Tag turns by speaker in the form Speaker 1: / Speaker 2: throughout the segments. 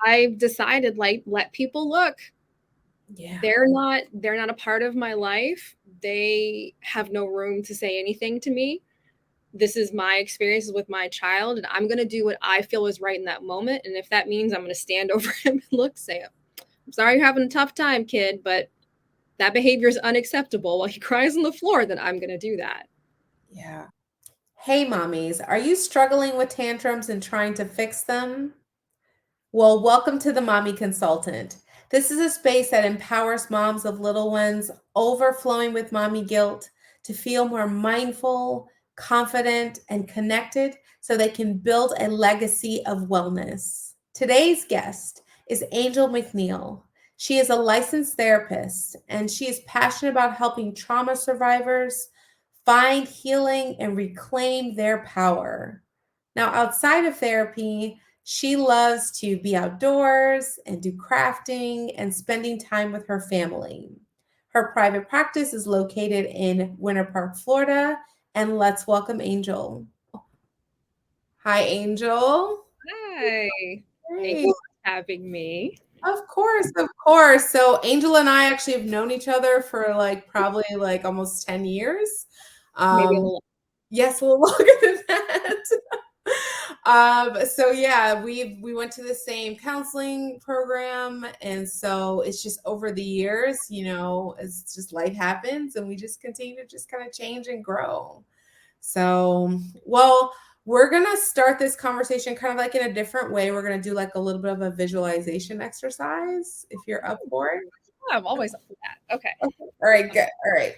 Speaker 1: I've decided, like, let people look.
Speaker 2: Yeah.
Speaker 1: They're not a part of my life. They have no room to say anything to me. This is my experiences with my child, and I'm going to do what I feel is right in that moment. And if that means I'm going to stand over him and look, say, I'm sorry you're having a tough time, kid, but that behavior is unacceptable while he cries on the floor, then I'm going to do that.
Speaker 2: Yeah. Hey, mommies, are you struggling with tantrums and trying to fix them? Well, welcome to the Mommy Consultant. This is a space that empowers moms of little ones overflowing with mommy guilt to feel more mindful, confident, and connected so they can build a legacy of wellness. Today's guest is Angel McNeill. She is a licensed therapist and she is passionate about helping trauma survivors find healing and reclaim their power. Now, outside of therapy, she loves to be outdoors and do crafting and spending time with her family. Her private practice is located in Winter Park, Florida. And let's welcome Angel. Hi, Angel.
Speaker 1: Hi. Thank
Speaker 2: Hey.
Speaker 1: you for having me.
Speaker 2: Of course, of course. So Angel and I actually have known each other for probably almost 10 years.
Speaker 1: Maybe a
Speaker 2: Um,
Speaker 1: little.
Speaker 2: yes, a little longer than that. So yeah, we went to the same counseling program, and so it's just over the years, it's just life happens, and we just continue to just kind of change and grow. So, well, we're gonna start this conversation kind of like in a different way. We're gonna do like a little bit of a visualization exercise, if you're up for it.
Speaker 1: I'm always up for that. Okay.
Speaker 2: Okay. All right, good. All right.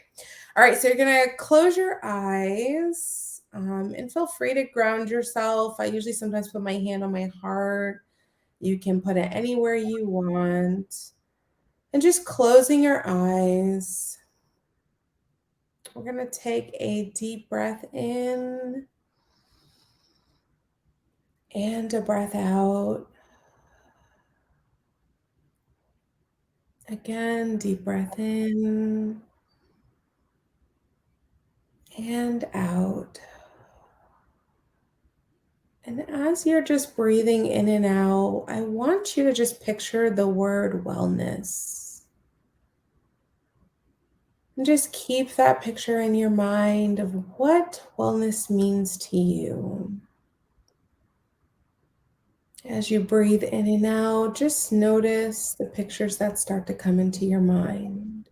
Speaker 2: All right, so you're gonna close your eyes and feel free to ground yourself. I usually sometimes put my hand on my heart. You can put it anywhere you want. And just closing your eyes. We're gonna take a deep breath in and a breath out. Again, deep breath in and out. And as you're just breathing in and out, I want you to just picture the word wellness. And just keep that picture in your mind of what wellness means to you. As you breathe in and out, just notice the pictures that start to come into your mind.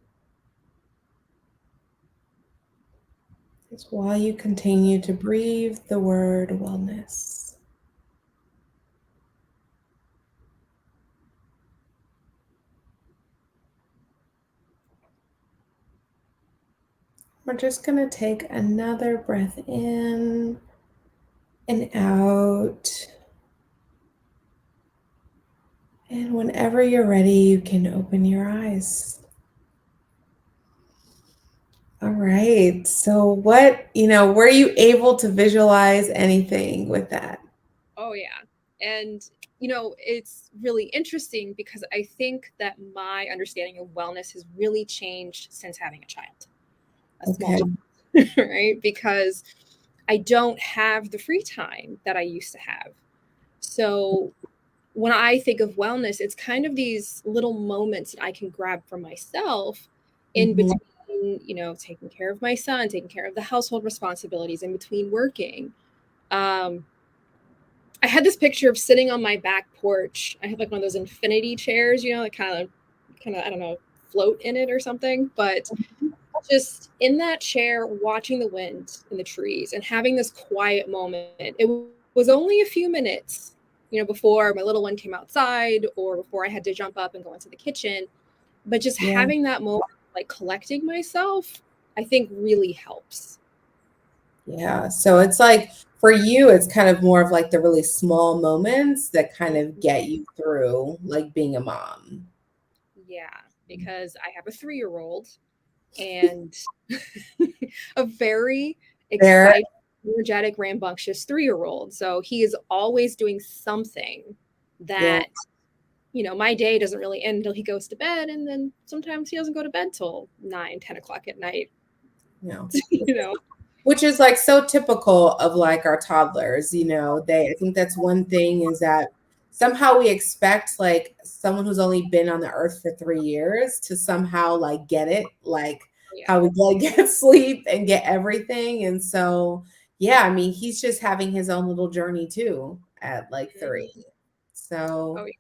Speaker 2: It's while you continue to breathe the word wellness. We're just going to take another breath in and out. And whenever you're ready, you can open your eyes. All right. So, were you able to visualize anything with that?
Speaker 1: Oh, yeah. And, it's really interesting because I think that my understanding of wellness has really changed since having a child, a small
Speaker 2: Okay.
Speaker 1: child, right? Because I don't have the free time that I used to have. So when I think of wellness, it's kind of these little moments that I can grab for myself in
Speaker 2: Mhm.
Speaker 1: between, taking care of my son, taking care of the household responsibilities, in between working. Um, I had this picture of sitting on my back porch. I have like one of those infinity chairs, that kind of, I don't know, float in it or something. But just in that chair, watching the wind in the trees and having this quiet moment. It was only a few minutes, before my little one came outside or before I had to jump up and go into the kitchen. But just
Speaker 2: Yeah.
Speaker 1: having that moment, like collecting myself, I think really helps.
Speaker 2: Yeah. So it's like for you, it's kind of more of like the really small moments that kind of get you through like being a mom.
Speaker 1: Yeah, because I have a 3-year-old and a very
Speaker 2: There.
Speaker 1: excited, energetic, rambunctious 3-year-old. So he is always doing something
Speaker 2: Yeah.
Speaker 1: that, my day doesn't really end until he goes to bed. And then sometimes he doesn't go to bed till 9, 10 o'clock at night,
Speaker 2: Yeah.
Speaker 1: you know?
Speaker 2: Which is like so typical of like our toddlers, I think that's one thing is that somehow we expect like someone who's only been on the earth for 3 years to somehow like get it, like
Speaker 1: Yeah.
Speaker 2: how we get sleep and get everything. And so, yeah, I mean, he's just having his own little journey too at like 3.
Speaker 1: Mhm. Oh,
Speaker 2: So,
Speaker 1: yeah.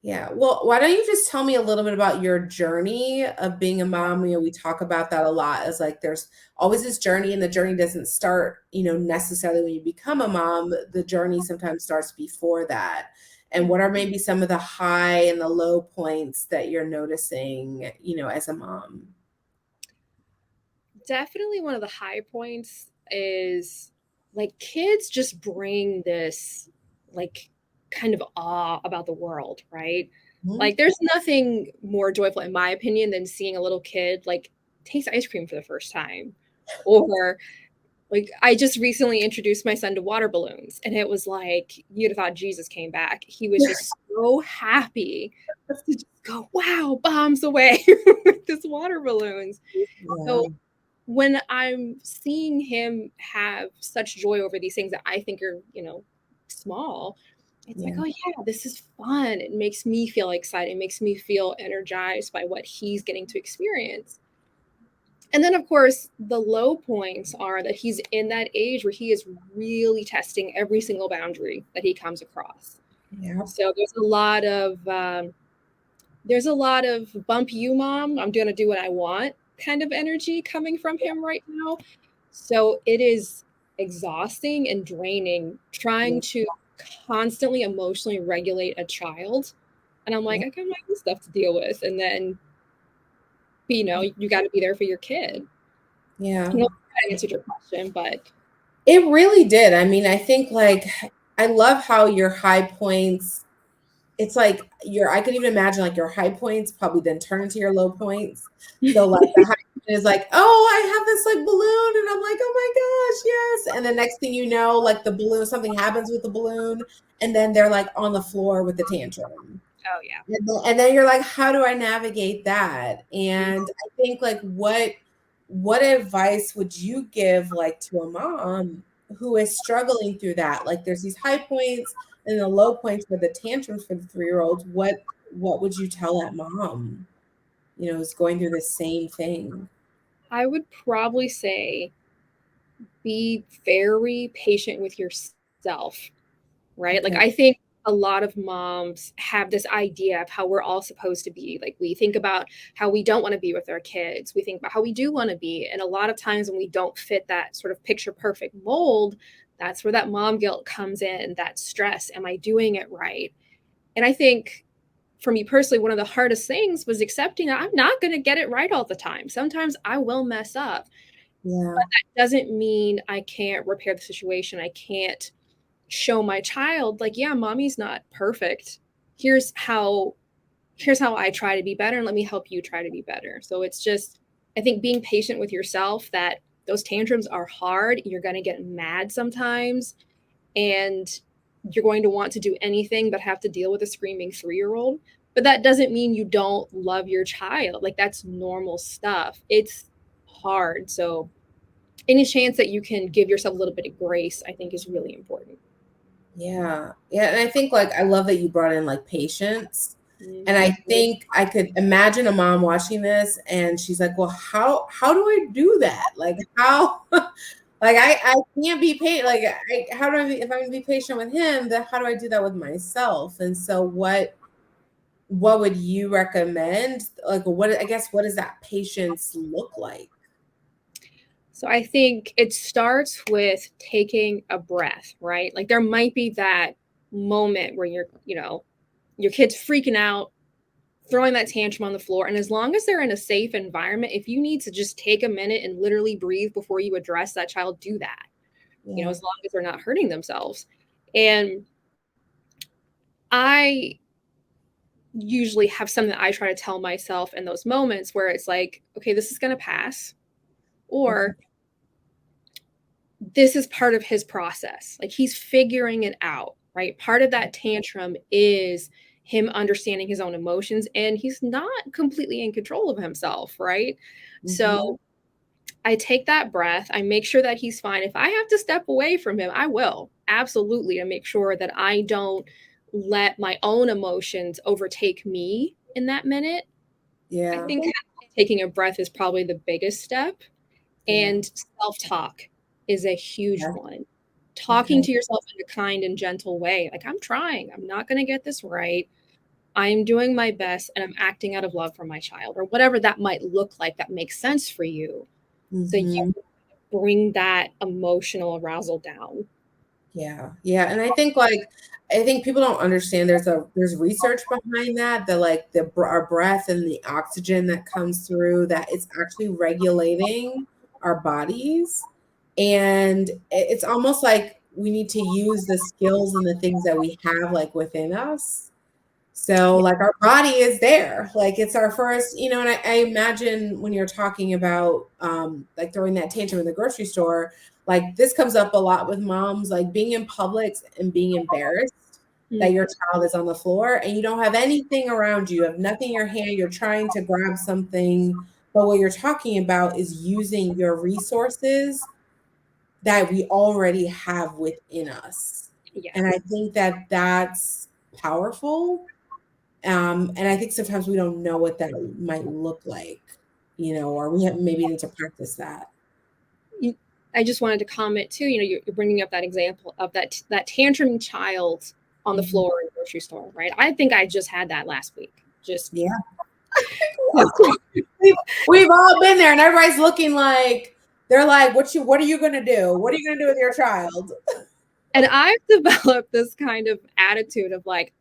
Speaker 2: yeah. Well, why don't you just tell me a little bit about your journey of being a mom? We talk about that a lot as like there's always this journey, and the journey doesn't start, necessarily when you become a mom. The journey sometimes starts before that. And what are maybe some of the high and the low points that you're noticing, as a mom?
Speaker 1: Definitely one of the high points is like kids just bring this like kind of awe about the world, right?
Speaker 2: Mhm.
Speaker 1: Like there's nothing more joyful in my opinion than seeing a little kid like taste ice cream for the first time. Or like I just recently introduced my son to water balloons and it was like you'd have thought Jesus came back. He was just so happy to just go, wow, bombs away with this water balloons. So
Speaker 2: Yeah.
Speaker 1: when I'm seeing him have such joy over these things that I think are, small, it's like,
Speaker 2: Yeah.
Speaker 1: oh yeah, this is fun. It makes me feel excited. It makes me feel energized by what he's getting to experience. And then, of course, the low points are that he's in that age where he is really testing every single boundary that he comes across.
Speaker 2: Yeah.
Speaker 1: So there's a lot of bump you, mom. I'm gonna do what I want kind of energy coming from him right now. So it is exhausting and draining trying to constantly emotionally regulate a child. And I'm like,
Speaker 2: Yeah.
Speaker 1: I got my own stuff to deal with. And then, you got to be there for your kid.
Speaker 2: Yeah.
Speaker 1: I know I answered your question, but
Speaker 2: It really did. I mean, I think like I love how your high points, it's like I could even imagine like your high points probably then turn into your low points. So like the high point is like, oh, I have this like balloon, and I'm like, oh my gosh, yes. And the next thing you know, like the balloon, something happens with the balloon, and then they're like on the floor with the tantrum.
Speaker 1: oh yeah.
Speaker 2: And then you're like, how do I navigate that? And I think like what advice would you give like to a mom who is struggling through that? Like there's these high points and the low points for the tantrums for the 3-year-olds. What would you tell that mom, who's going through the same thing?
Speaker 1: I would probably say be very patient with yourself, right? Like
Speaker 2: Okay.
Speaker 1: I think a lot of moms have this idea of how we're all supposed to be. Like we think about how we don't want to be with our kids. We think about how we do want to be. And a lot of times when we don't fit that sort of picture perfect mold, that's where that mom guilt comes in, that stress. Am I doing it right? And I think for me personally, one of the hardest things was accepting that I'm not going to get it right all the time. Sometimes I will mess up,
Speaker 2: Yeah.
Speaker 1: but that doesn't mean I can't repair the situation. I can't show my child like, yeah, mommy's not perfect. Here's how here's how I try to be better and let me help you try to be better. So it's just I think being patient with yourself that those tantrums are hard. You're going to get mad sometimes and you're going to want to do anything but have to deal with a screaming 3-year-old. But that doesn't mean you don't love your child. Like that's normal stuff. It's hard. So any chance that you can give yourself a little bit of grace, I think is really important.
Speaker 2: Yeah. Yeah. And I think like I love that you brought in like patience. And I
Speaker 1: Mhm.
Speaker 2: think I could imagine a mom watching this and she's like, well, how do I do that? Like how like I can't be patient. Like how do I be, if I'm gonna be patient with him, then how do I do that with myself? And so what would you recommend? Like what does that patience look like?
Speaker 1: So I think it starts with taking a breath, right? Like there might be that moment where your kid's freaking out, throwing that tantrum on the floor. And as long as they're in a safe environment, if you need to just take a minute and literally breathe before you address that child, do that,
Speaker 2: Yeah.
Speaker 1: as long as they're not hurting themselves. And I usually have something that I try to tell myself in those moments where it's like, okay, this is going to pass,
Speaker 2: Okay.
Speaker 1: or this is part of his process. Like he's figuring it out, right? Part of that tantrum is him understanding his own emotions and he's not completely in control of himself, right?
Speaker 2: Hmm.
Speaker 1: So I take that breath. I make sure that he's fine. If I have to step away from him, I will absolutely to make sure that I don't let my own emotions overtake me in that minute. I
Speaker 2: Yeah.
Speaker 1: think taking a breath is probably the biggest step.
Speaker 2: Yeah.
Speaker 1: And self-talk is a huge
Speaker 2: Yeah.
Speaker 1: one.
Speaker 2: Okay.
Speaker 1: Talking to yourself in a kind and gentle way. Like, I'm trying. I'm not going to get this right. I'm doing my best and I'm acting out of love for my child, or whatever that might look like that makes sense for you. So
Speaker 2: Mm-hmm.
Speaker 1: you bring that emotional arousal down.
Speaker 2: Yeah. Yeah. And I think people don't understand there's research behind that like our breath and the oxygen that comes through, that it's actually regulating our bodies. And it's almost like we need to use the skills and the things that we have like within us. So like our body is there, like it's our first, and I imagine when you're talking about like throwing that tantrum in the grocery store, like this comes up a lot with moms, like being in public and being embarrassed that your child is on the floor and you don't have anything around you, you have nothing in your hand, you're trying to grab something, but what you're talking about is using your resources that we already have within us.
Speaker 1: Yeah.
Speaker 2: And I think that that's powerful. And I think sometimes we don't know what that might look like, or we maybe need to practice that.
Speaker 1: I just wanted to comment too. You're bringing up that example of that tantrum child on the floor in the grocery store, right? I think I just had that last week. Just
Speaker 2: yeah, we've all been there, and everybody's looking like they're like, "What are you going to do? What are you going to do with your child?"
Speaker 1: And I've developed this kind of attitude of like,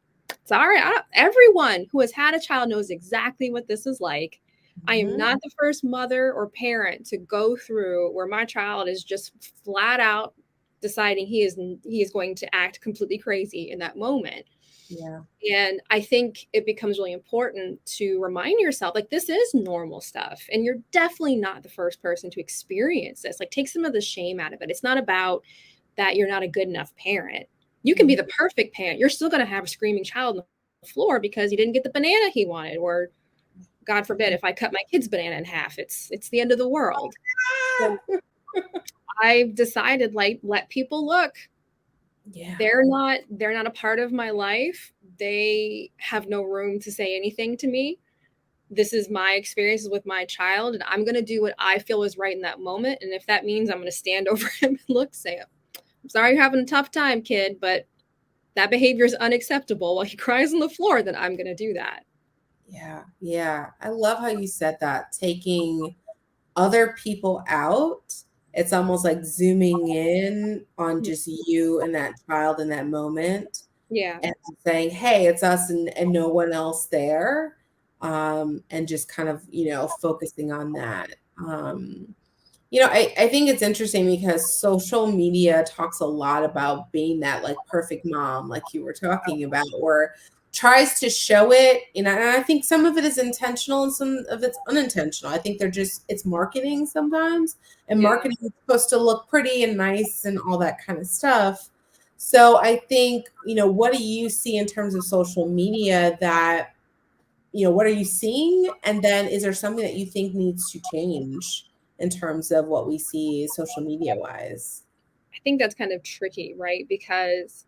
Speaker 1: sorry, everyone who has had a child knows exactly what this is like. I am not the first mother or parent to go through where my child is just flat out deciding he is going to act completely crazy in that moment.
Speaker 2: Yeah.
Speaker 1: And I think it becomes really important to remind yourself, like, this is normal stuff. And you're definitely not the first person to experience this. Like, take some of the shame out of it. It's not about that you're not a good enough parent. You can be the perfect parent. You're still going to have a screaming child on the floor because he didn't get the banana he wanted, or God forbid, if I cut my kid's banana in half, it's the end of the world. So I've decided, like, let people look.
Speaker 2: Yeah.
Speaker 1: They're not a part of my life. They have no room to say anything to me. This is my experiences with my child, and I'm going to do what I feel is right in that moment. And if that means I'm going to stand over him and say, I'm sorry you're having a tough time, kid, but that behavior is unacceptable while he cries on the floor, then I'm going to do that.
Speaker 2: Yeah. Yeah. I love how you said that, taking other people out. It's almost like zooming in on just you and that child in that moment.
Speaker 1: Yeah.
Speaker 2: And saying, hey, it's us and no one else there. And just kind of, focusing on that. I think it's interesting because social media talks a lot about being that like perfect mom, like you were talking about, or tries to show it. And I think some of it is intentional and some of it's unintentional. I think it's marketing sometimes, and marketing is supposed to look pretty and nice and all that kind of stuff. So I think, what do you see in terms of social media that, what are you seeing? And then is there something that you think needs to change in terms of what we see social media wise?
Speaker 1: I think that's kind of tricky, right? Because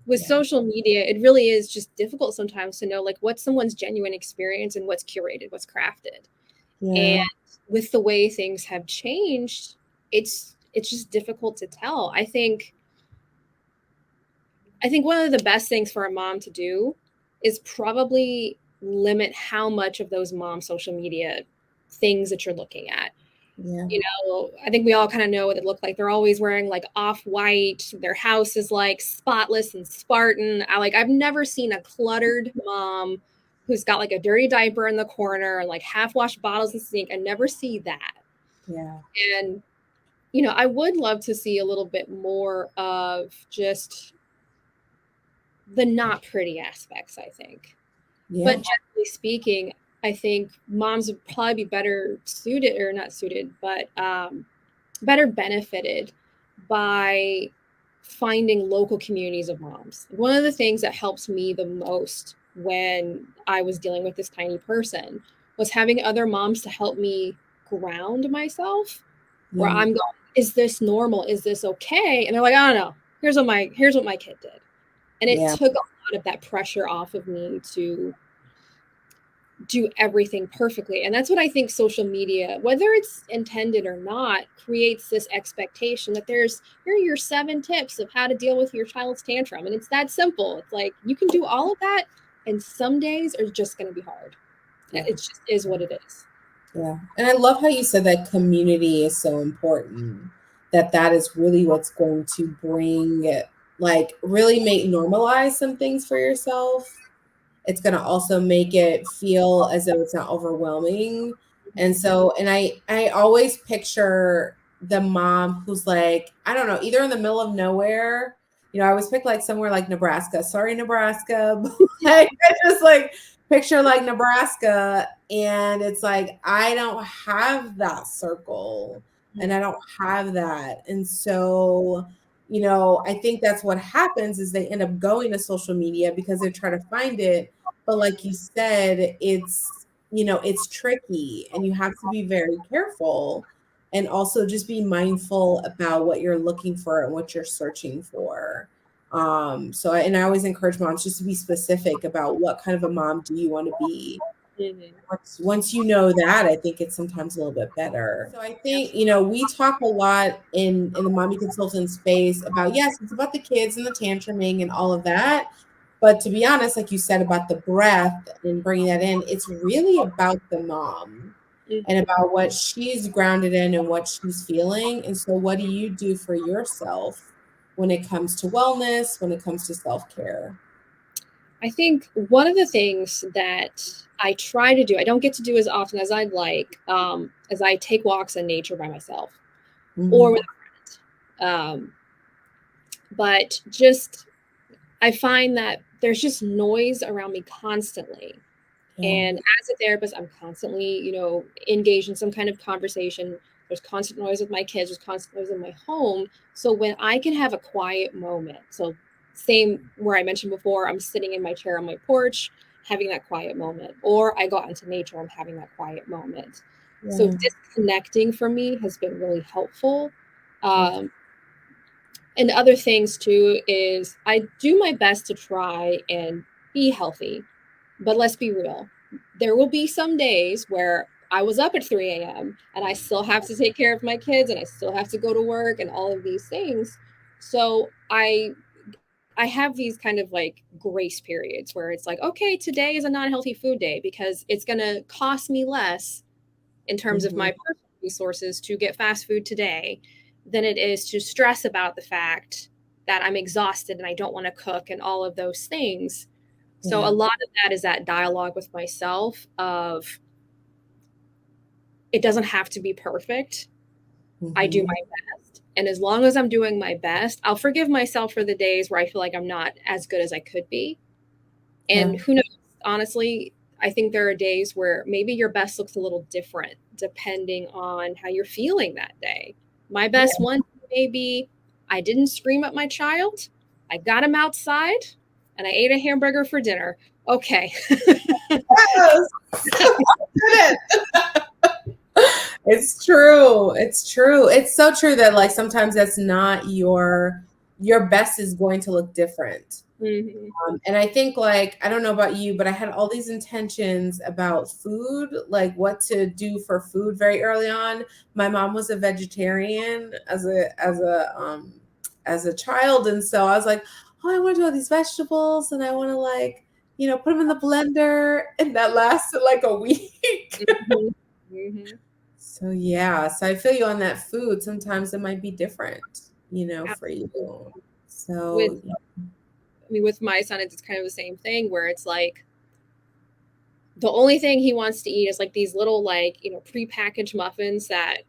Speaker 1: with social media, it really is just difficult sometimes to know like what's someone's genuine experience and what's curated, what's crafted.
Speaker 2: Yeah.
Speaker 1: And with the way things have changed, it's just difficult to tell. I think one of the best things for a mom to do is probably limit how much of those mom social media things that you're looking at.
Speaker 2: Yeah.
Speaker 1: I think we all kind of know what it looked like. They're always wearing like off-white. Their house is like spotless and Spartan. I've never seen a cluttered mom who's got like a dirty diaper in the corner and like half-washed bottles in the sink. I never see that.
Speaker 2: Yeah.
Speaker 1: And I would love to see a little bit more of just the not pretty aspects, I think.
Speaker 2: Yeah.
Speaker 1: But generally speaking, I think moms would probably be better suited, or not suited, but better benefited by finding local communities of moms. One of the things that helps me the most when I was dealing with this tiny person was having other moms to help me ground myself, where
Speaker 2: Yeah.
Speaker 1: I'm going, is this normal? Is this okay? And they're like, I don't know. Here's what my kid did. And it took a lot of that pressure off of me to do everything perfectly. And that's what I think social media, whether it's intended or not, creates this expectation that here are your 7 tips of how to deal with your child's tantrum. And it's that simple. It's like you can do all of that, and some days are just going to be hard.
Speaker 2: Yeah.
Speaker 1: It just is what it is.
Speaker 2: Yeah. And I love how you said that community is so important, that is really what's going to bring, like, really normalize some things for yourself. It's going to also make it feel as though it's not overwhelming. And so, and I always picture the mom who's like, I don't know, either in the middle of nowhere, I always pick like somewhere like Nebraska. Sorry, Nebraska. But like, I just like picture like Nebraska, and it's like, I don't have that circle and I don't have that. And so, I think that's what happens is they end up going to social media because they try to find it. But like you said, it's tricky, and you have to be very careful, and also just be mindful about what you're looking for and what you're searching for. And I always encourage moms just to be specific about what kind of a mom do you want to be. Once you know that, I think it's sometimes a little bit better. So I think, we talk a lot in the mommy consultant space about, yes, it's about the kids and the tantruming and all of that. But to be honest, like you said about the breath and bringing that in, it's really about the mom and about what she's grounded in and what she's feeling. And so what do you do for yourself when it comes to wellness, when it comes to self-care?
Speaker 1: I think one of the things that I try to do, I don't get to do as often as I'd like, as I take walks in nature by myself or with a friend. But just, I find that there's just noise around me constantly. And as a therapist, I'm constantly, engaged in some kind of conversation. There's constant noise with my kids. There's constant noise in my home. So when I can have a quiet moment, so same where I mentioned before, I'm sitting in my chair on my porch, having that quiet moment, or I go out into nature, I'm having that quiet moment. So disconnecting for me has been really helpful. And other things too is I do my best to try and be healthy. But let's be real. There will be some days where I was up at 3 a.m. and I still have to take care of my kids and I still have to go to work and all of these things. So I have these kind of like grace periods where it's like, okay, today is a non-healthy food day because it's going to cost me less in terms of my personal resources to get fast food today than it is to stress about the fact that I'm exhausted and I don't want to cook and all of those things. So a lot of that is that dialogue with myself of it doesn't have to be perfect. I do my best. And as long as I'm doing my best, I'll forgive myself for the days where I feel like I'm not as good as I could be. And who knows, honestly, I think there are days where maybe your best looks a little different depending on how you're feeling that day. My best one may be I didn't scream at my child. I got him outside and I ate a hamburger for dinner. Okay.
Speaker 2: It's true. It's true. It's so true that like sometimes that's not your best is going to look different. And I think like, I don't know about you, but I had all these intentions about food, like what to do for food very early on. My mom was a vegetarian as a child. And so I was like, oh, I want to do all these vegetables and I want to like, put them in the blender, and that lasted like a week. So yeah, so I feel you on that food. Sometimes it might be different, for you. So
Speaker 1: with my son, it's kind of the same thing where it's like the only thing he wants to eat is like these little like, prepackaged muffins that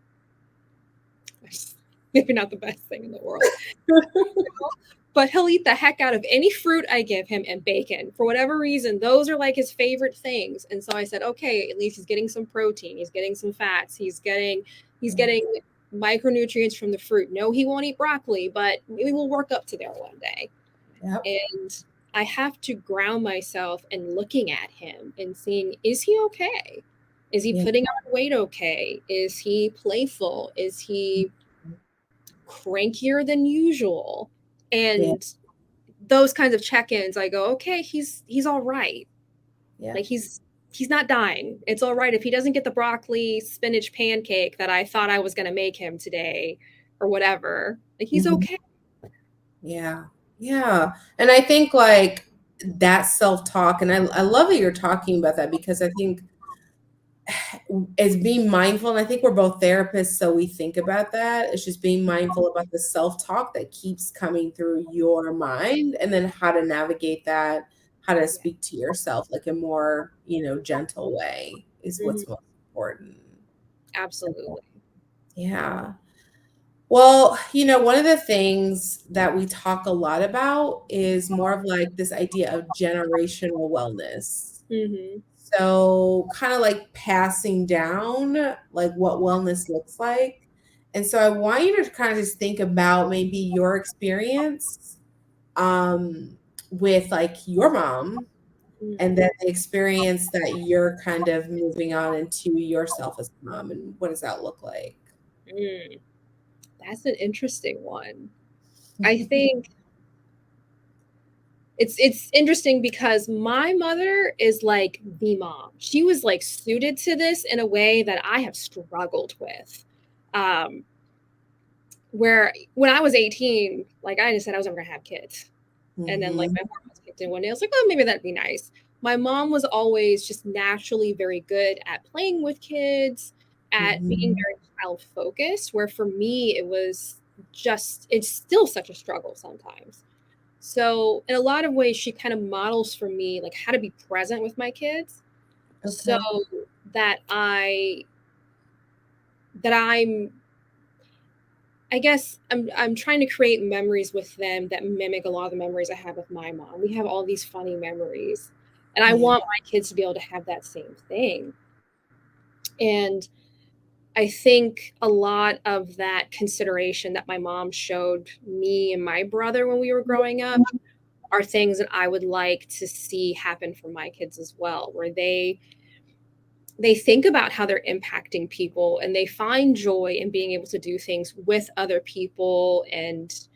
Speaker 1: maybe not the best thing in the world. But he'll eat the heck out of any fruit I give him and bacon. For whatever reason, those are like his favorite things. And so I said, okay, at least he's getting some protein. He's getting some fats. He's getting micronutrients from the fruit. No, he won't eat broccoli, but we will work up to there one day. And I have to ground myself and looking at him and seeing, is he okay? Is he putting on weight okay? Is he playful? Is he crankier than usual? And those kinds of check-ins, I go, okay, he's all right.
Speaker 2: Yeah.
Speaker 1: Like he's not dying. It's all right if he doesn't get the broccoli spinach pancake that I thought I was going to make him today or whatever. Like he's okay.
Speaker 2: Yeah. Yeah. And I think like that self-talk, and I love that you're talking about that, because I think as being mindful, and I think we're both therapists, so we think about that. It's just being mindful about the self-talk that keeps coming through your mind, and then how to navigate that, how to speak to yourself like a more, gentle way is
Speaker 1: Mhm.
Speaker 2: what's most important.
Speaker 1: Absolutely.
Speaker 2: Yeah. Well, one of the things that we talk a lot about is more of like this idea of generational wellness.
Speaker 1: Hmm.
Speaker 2: So kind of like passing down like what wellness looks like. And so I want you to kind of just think about maybe your experience with like your mom, and then the experience that you're kind of moving on into yourself as a mom, and what does that look like?
Speaker 1: Mm, that's an interesting one. I think it's interesting because my mother is like the mom. She was like suited to this in a way that I have struggled with. Um, where when I was 18, like I just said I was never gonna have kids. And then like
Speaker 2: Mhm,
Speaker 1: my hormones kicked in one day. I was like, oh, maybe that'd be nice. My mom was always just naturally very good at playing with kids, at being
Speaker 2: mhm.
Speaker 1: very child focused, where for me it's still such a struggle sometimes. So in a lot of ways, she kind of models for me like how to be present with my kids so
Speaker 2: Okay.
Speaker 1: that I'm I guess I'm trying to create memories with them that mimic a lot of the memories I have with my mom. We have all these funny memories, and I
Speaker 2: Yeah.
Speaker 1: want my kids to be able to have that same thing. And I think a lot of that consideration that my mom showed me and my brother when we were growing up are things that I would like to see happen for my kids as well, where they think about how they're impacting people and they find joy in being able to do things with other people and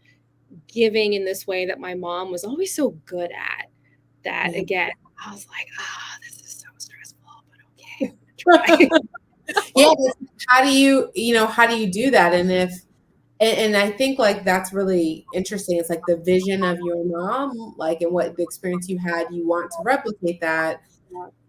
Speaker 1: giving in this way that my mom was always so good at. That
Speaker 2: Yeah.
Speaker 1: again, I was like, this is so stressful, but okay, I'm gonna
Speaker 2: Yeah,
Speaker 1: try.
Speaker 2: it's how do you do that? And and I think like that's really interesting. It's like the vision of your mom, like, and what the experience you had, you want to replicate that.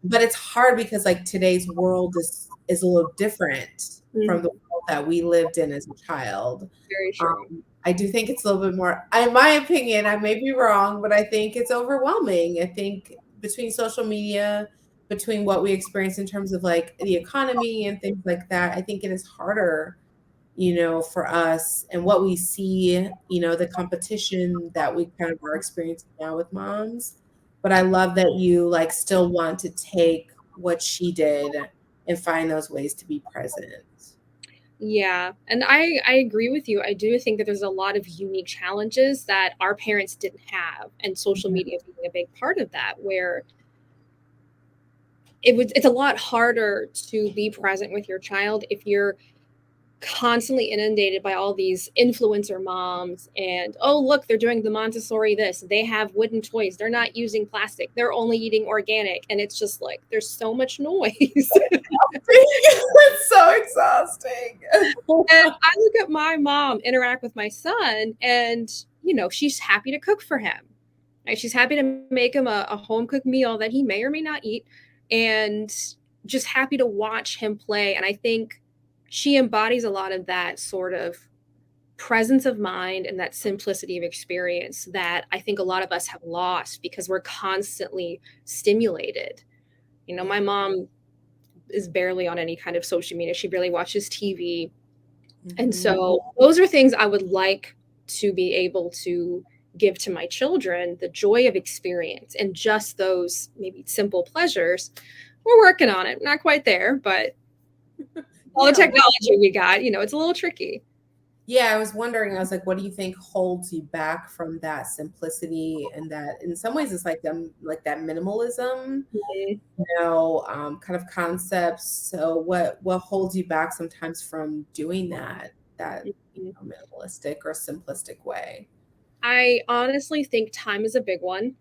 Speaker 2: But it's hard because like today's world is a little different from the
Speaker 1: Mhm.
Speaker 2: world that we lived in as a child.
Speaker 1: Very true.
Speaker 2: I do think it's a little bit more, in my opinion, I may be wrong, but I think it's overwhelming. I think between social media, between what we experience in terms of like the economy and things like that, I think it is harder, for us, and what we see, the competition that we kind of are experiencing now with moms. But I love that you like still want to take what she did and find those ways to be present.
Speaker 1: Yeah, and I agree with you. I do think that there's a lot of unique challenges that our parents didn't have, and social media being a big part of that, where it's a lot harder to be present with your child if you're constantly inundated by all these influencer moms and oh look, they're doing the Montessori this, they have wooden toys, they're not using plastic, they're only eating organic, and it's just like there's so much noise.
Speaker 2: It's so exhausting.
Speaker 1: And I look at my mom interact with my son, and she's happy to cook for him. Like she's happy to make him a home cooked meal that he may or may not eat, and just happy to watch him play. And I think she embodies a lot of that sort of presence of mind and that simplicity of experience that I think a lot of us have lost because we're constantly stimulated.
Speaker 2: Yeah.
Speaker 1: My mom is barely on any kind of social media. She barely watches TV. And
Speaker 2: Mhm.
Speaker 1: so those are things I would like to be able to give to my children, the joy of experience and just those maybe simple pleasures. We're working on it. Not quite there, but all the
Speaker 2: Yeah.
Speaker 1: technology we got, it's a little tricky.
Speaker 2: Yeah, I was wondering, I was like, what do you think holds you back from that simplicity, and that in some ways it's like them like that minimalism,
Speaker 1: Mhm.
Speaker 2: kind of concepts. So what holds you back sometimes from doing that
Speaker 1: Mhm.
Speaker 2: minimalistic or simplistic way?
Speaker 1: I honestly think time is a big one.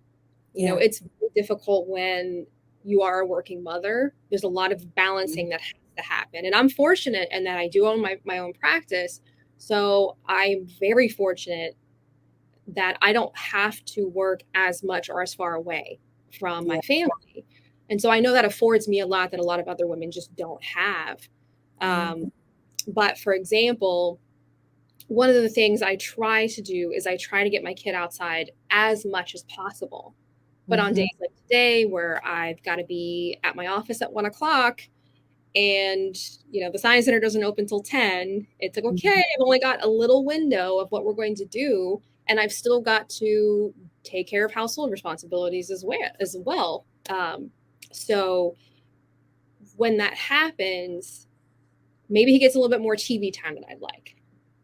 Speaker 1: You know,
Speaker 2: Yeah.
Speaker 1: it's very difficult when you are a working mother. There's a lot of balancing that has to happen. And I'm fortunate in that I do own my own practice. So I'm very fortunate that I don't have to work as much or as far away from
Speaker 2: Yeah.
Speaker 1: my family. And so I know that affords me a lot that a lot of other women just don't have.
Speaker 2: Yeah.
Speaker 1: But for example, one of the things I try to do is I try to get my kid outside as much as possible. But on
Speaker 2: Mhm.
Speaker 1: days like today, where I've got to be at my office at 1 o'clock and the science center doesn't open till 10, it's like, okay,
Speaker 2: Mhm.
Speaker 1: I've only got a little window of what we're going to do, and I've still got to take care of household responsibilities as well. So when that happens, maybe he gets a little bit more TV time than I'd like.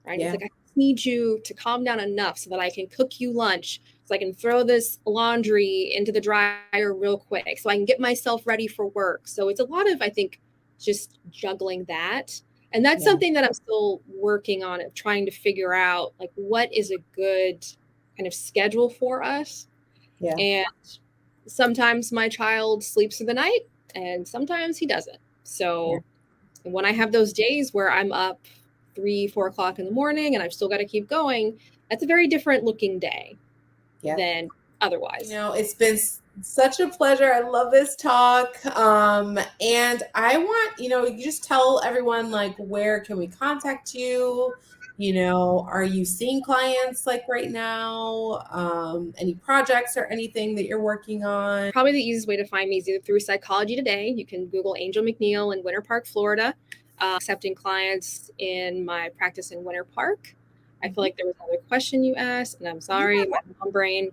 Speaker 1: Right? It's
Speaker 2: Yeah.
Speaker 1: like, I need you to calm down enough so that I can cook you lunch, so I can throw this laundry into the dryer real quick, so I can get myself ready for work. So it's a lot of, I think, just juggling that. And that's
Speaker 2: Yeah.
Speaker 1: something that I'm still working on, of trying to figure out, like, what is a good kind of schedule for us.
Speaker 2: Yeah.
Speaker 1: And sometimes my child sleeps through the night and sometimes he doesn't.
Speaker 2: Yeah.
Speaker 1: So when I have those days where I'm up 3, 4 o'clock in the morning and I've still got to keep going, that's a very different looking day
Speaker 2: Yeah.
Speaker 1: than otherwise.
Speaker 2: It's been such a pleasure. I love this talk. And I want, you just tell everyone, like, where can we contact you? Are you seeing clients like right now? Any projects or anything that you're working on?
Speaker 1: Probably the easiest way to find me is either through Psychology Today. You can Google Angel McNeill in Winter Park, Florida. Accepting clients in my practice in Winter Park. I feel like there was another question you asked, and I'm sorry, my mom brain.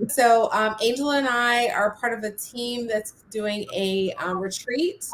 Speaker 2: So Angela and I are part of a team that's doing a retreat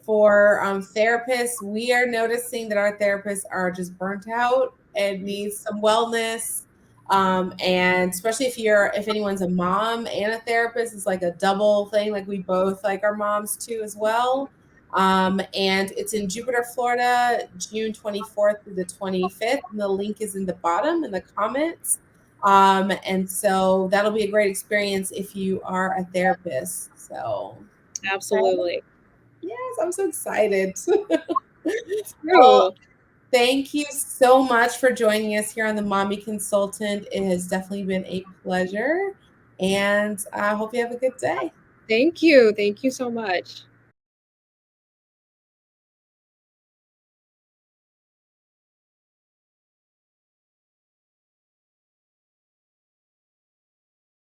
Speaker 2: for therapists. We are noticing that our therapists are just burnt out and need some wellness. And especially if anyone's a mom and a therapist, it's like a double thing. Like, we both like our moms too as well. And it's in Jupiter, Florida, June 24th through the 25th. And the link is in the bottom in the comments. And so that'll be a great experience if you are a therapist. So
Speaker 1: Absolutely.
Speaker 2: yes, I'm so excited.
Speaker 1: True.
Speaker 2: Well, thank you so much for joining us here on the Mommy Consultant. It has definitely been a pleasure. And I hope you have a good day.
Speaker 1: Thank you. Thank you so much.